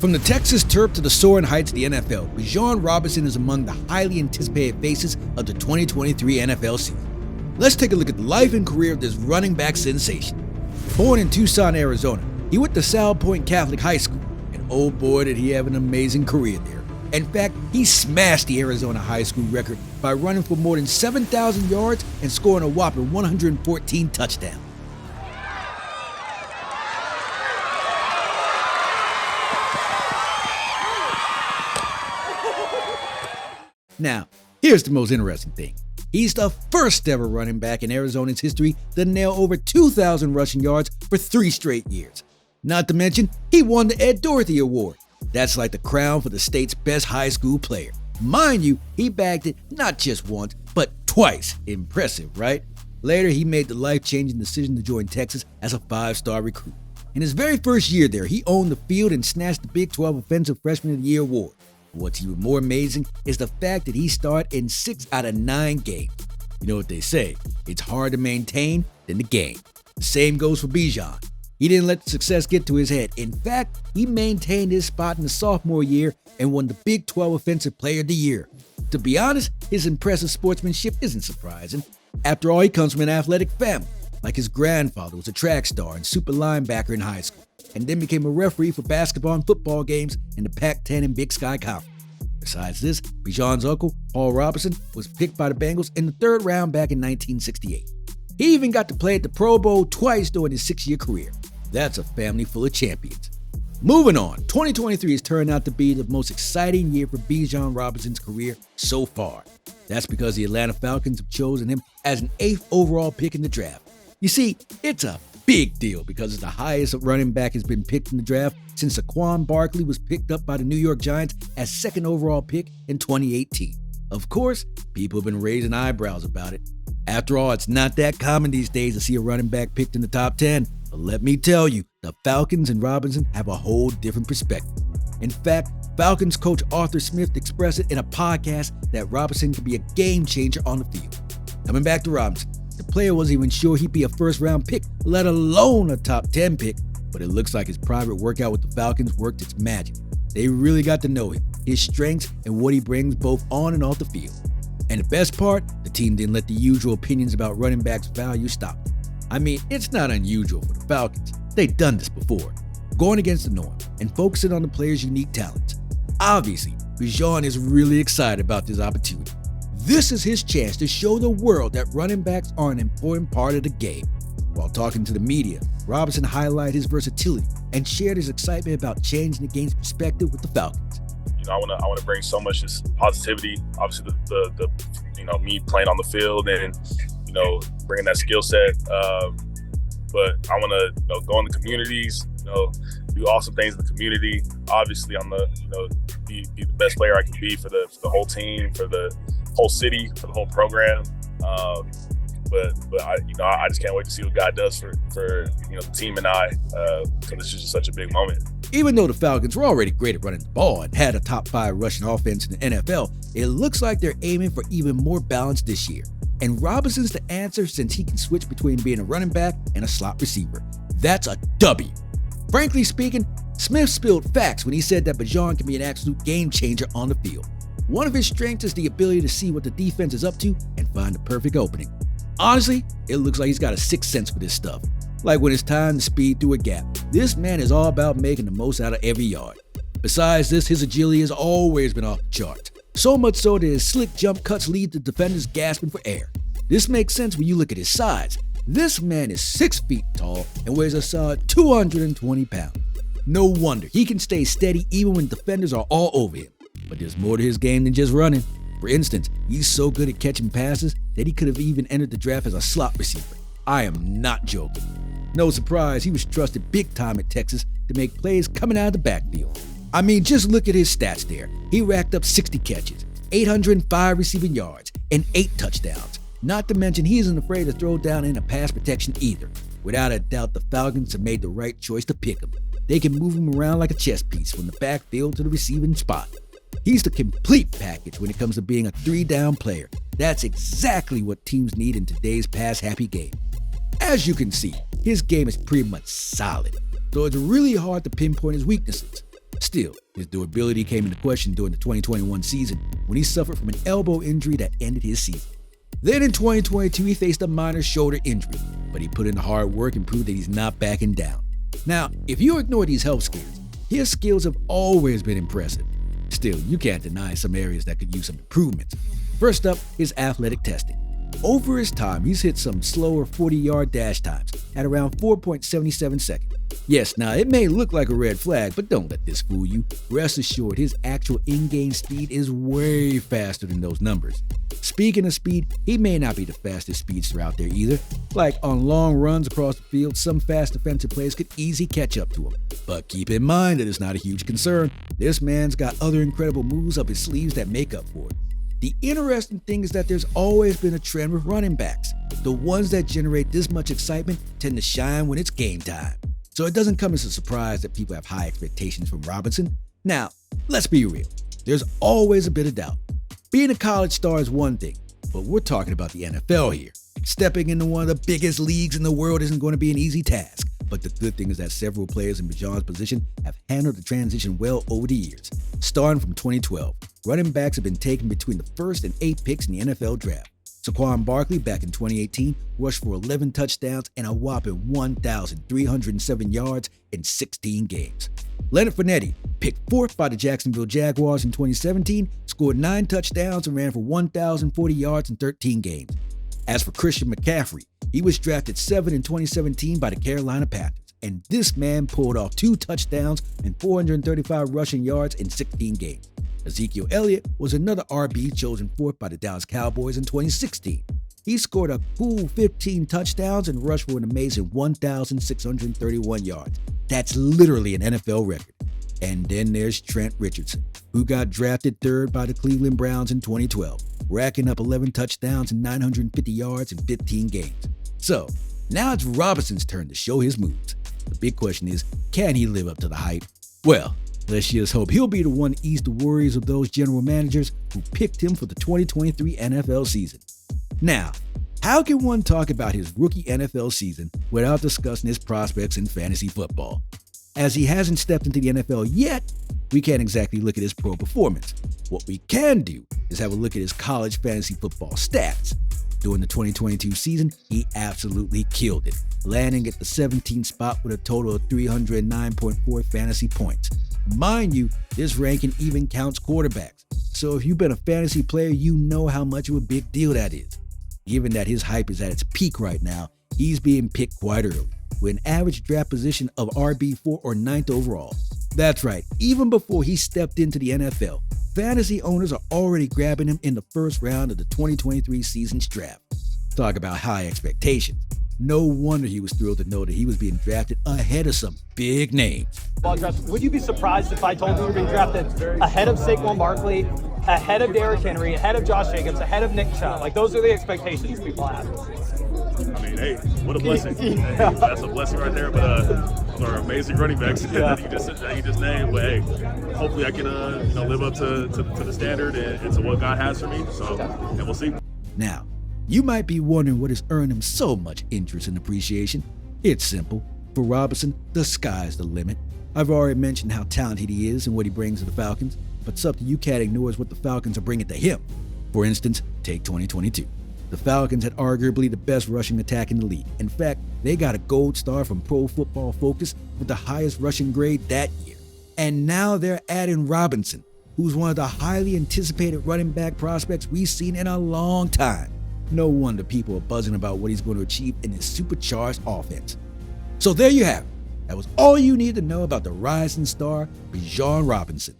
From the Texas turf to the soaring heights of the NFL, Bijan Robinson is among the highly anticipated faces of the 2023 NFL season. Let's take a look at the life and career of this running back sensation. Born in Tucson, Arizona, he went to South Point Catholic High School, and oh boy did he have an amazing career there. In fact, he smashed the Arizona high school record by running for more than 7,000 yards and scoring a whopping 114 touchdowns. Now, here's the most interesting thing. He's the first ever running back in Arizona's history to nail over 2,000 rushing yards for 3 straight years. Not to mention, he won the Ed Dorothy Award. That's like the crown for the state's best high school player. Mind you, he bagged it not just once, but twice. Impressive, right? Later, he made the life-changing decision to join Texas as a 5-star recruit. In his very first year there, he owned the field and snatched the Big 12 Offensive Freshman of the Year award. What's even more amazing is the fact that he starred in 6 out of 9 games. You know what they say, it's hard to maintain than the game. The same goes for Bijan. He didn't let the success get to his head. In fact, he maintained his spot in the sophomore year and won the Big 12 Offensive Player of the Year. To be honest, his impressive sportsmanship isn't surprising. After all, he comes from an athletic family. Like his grandfather was a track star and super linebacker in high school, and then became a referee for basketball and football games in the Pac-10 and Big Sky Conference. Besides this, Bijan's uncle, Paul Robinson, was picked by the Bengals in the 3rd round back in 1968. He even got to play at the Pro Bowl twice during his 6-year career. That's a family full of champions. Moving on, 2023 has turned out to be the most exciting year for Bijan Robinson's career so far. That's because the Atlanta Falcons have chosen him as an 8th overall pick in the draft. You see, it's a big deal because it's the highest running back has been picked in the draft since Saquon Barkley was picked up by the New York Giants as 2nd overall pick in 2018. Of course, people have been raising eyebrows about it. After all, it's not that common these days to see a running back picked in the top 10. But let me tell you, the Falcons and Robinson have a whole different perspective. In fact, Falcons coach Arthur Smith expressed it in a podcast that Robinson could be a game changer on the field. Coming back to Robinson, the player wasn't even sure he'd be a 1st-round pick, let alone a top 10 pick, but it looks like his private workout with the Falcons worked its magic. They really got to know him, his strengths, and what he brings both on and off the field. And the best part, the team didn't let the usual opinions about running backs' value stop them. I mean, it's not unusual for the Falcons. They've done this before, going against the norm and focusing on the player's unique talents. Obviously, Bijan is really excited about this opportunity. This is his chance to show the world that running backs are an important part of the game. While talking to the media, Robinson highlighted his versatility and shared his excitement about changing the game's perspective with the Falcons. I want to bring so much just positivity. Obviously, the me playing on the field and bringing that skill set. But I want to go in the communities, do awesome things in the community. Obviously, I'm be the best player I can be for the whole team, for the whole city, for the whole program. But I just can't wait to see what God does for the team and I, because this is just such a big moment. Even though the Falcons were already great at running the ball and had a top 5 rushing offense in the NFL, it looks like they're aiming for even more balance this year. And Robinson's the answer since he can switch between being a running back and a slot receiver. That's a W. Frankly speaking, Smith spilled facts when he said that Bijan can be an absolute game changer on the field. One of his strengths is the ability to see what the defense is up to and find the perfect opening. Honestly, it looks like he's got a 6th sense for this stuff. Like when it's time to speed through a gap, this man is all about making the most out of every yard. Besides this, his agility has always been off the charts. So much so that his slick jump cuts leave the defenders gasping for air. This makes sense when you look at his size. This man is 6 feet tall and weighs a solid 220 pounds. No wonder he can stay steady even when defenders are all over him. But there's more to his game than just running. For instance, he's so good at catching passes that he could have even entered the draft as a slot receiver. I am not joking. No surprise, he was trusted big time at Texas to make plays coming out of the backfield. I mean, just look at his stats there. He racked up 60 catches, 805 receiving yards, and 8 touchdowns. Not to mention, he isn't afraid to throw down in a pass protection either. Without a doubt, the Falcons have made the right choice to pick him. They can move him around like a chess piece from the backfield to the receiving spot. He's the complete package when it comes to being a 3-down player. That's exactly what teams need in today's pass-happy game. As you can see, his game is pretty much solid, though it's really hard to pinpoint his weaknesses. Still, his durability came into question during the 2021 season when he suffered from an elbow injury that ended his season. Then in 2022, he faced a minor shoulder injury, but he put in the hard work and proved that he's not backing down. Now, if you ignore these health scares, his skills have always been impressive. Still, you can't deny some areas that could use some improvements. First up, his athletic testing. Over his time, he's hit some slower 40-yard dash times at around 4.77 seconds. Yes, now it may look like a red flag, but don't let this fool you. Rest assured, his actual in-game speed is way faster than those numbers. Speaking of speed, he may not be the fastest speedster out there either. Like on long runs across the field, some fast defensive players could easily catch up to him. But keep in mind that it's not a huge concern. This man's got other incredible moves up his sleeves that make up for it. The interesting thing is that there's always been a trend with running backs. The ones that generate this much excitement tend to shine when it's game time. So it doesn't come as a surprise that people have high expectations from Robinson. Now, let's be real. There's always a bit of doubt. Being a college star is one thing, but we're talking about the NFL here. Stepping into one of the biggest leagues in the world isn't going to be an easy task. But the good thing is that several players in Bijan's position have handled the transition well over the years. Starting from 2012, running backs have been taken between the first and 8 picks in the NFL draft. Saquon Barkley back in 2018 rushed for 11 touchdowns and a whopping 1,307 yards in 16 games. Leonard Fournette, picked 4th by the Jacksonville Jaguars in 2017, scored 9 touchdowns and ran for 1,040 yards in 13 games. As for Christian McCaffrey, he was drafted 7th in 2017 by the Carolina Panthers, and this man pulled off 2 touchdowns and 435 rushing yards in 16 games. Ezekiel Elliott was another RB chosen 4th by the Dallas Cowboys in 2016. He scored a cool 15 touchdowns and rushed for an amazing 1,631 yards. That's literally an NFL record. And then there's Trent Richardson, who got drafted 3rd by the Cleveland Browns in 2012, racking up 11 touchdowns and 950 yards in 15 games. So, now it's Robinson's turn to show his moves. The big question is, can he live up to the hype? Well, let's just hope he'll be the one to ease the worries of those general managers who picked him for the 2023 NFL season. Now, how can one talk about his rookie NFL season without discussing his prospects in fantasy football? As he hasn't stepped into the NFL yet, we can't exactly look at his pro performance. What we can do is have a look at his college fantasy football stats. During the 2022 season, he absolutely killed it, landing at the 17th spot with a total of 309.4 fantasy points. Mind you, this ranking even counts quarterbacks, so if you've been a fantasy player, you know how much of a big deal that is. Given that his hype is at its peak right now, he's being picked quite early, with an average draft position of RB4 or 9th overall. That's right, even before he stepped into the NFL, fantasy owners are already grabbing him in the first round of the 2023 season's draft. Talk about high expectations. No wonder he was thrilled to know that he was being drafted ahead of some big names. Would you be surprised if I told you you were being drafted ahead of Saquon Barkley, ahead of Derrick Henry, ahead of Josh Jacobs, ahead of Nick Chubb? Like, those are the expectations people have. I mean, hey, what a blessing. Hey, that's a blessing right there. But those are amazing running backs that you just named. But hey, hopefully I can live up to the standard and to what God has for me. So, and we'll see. Now, you might be wondering what has earned him so much interest and appreciation. It's simple. For Robinson, the sky's the limit. I've already mentioned how talented he is and what he brings to the Falcons, but something you can't ignore is what the Falcons are bringing to him. For instance, take 2022. The Falcons had arguably the best rushing attack in the league. In fact, they got a gold star from Pro Football Focus with the highest rushing grade that year. And now they're adding Robinson, who's one of the highly anticipated running back prospects we've seen in a long time. No wonder people are buzzing about what he's going to achieve in his supercharged offense. So there you have it. That was all you need to know about the rising star, Bijan Robinson.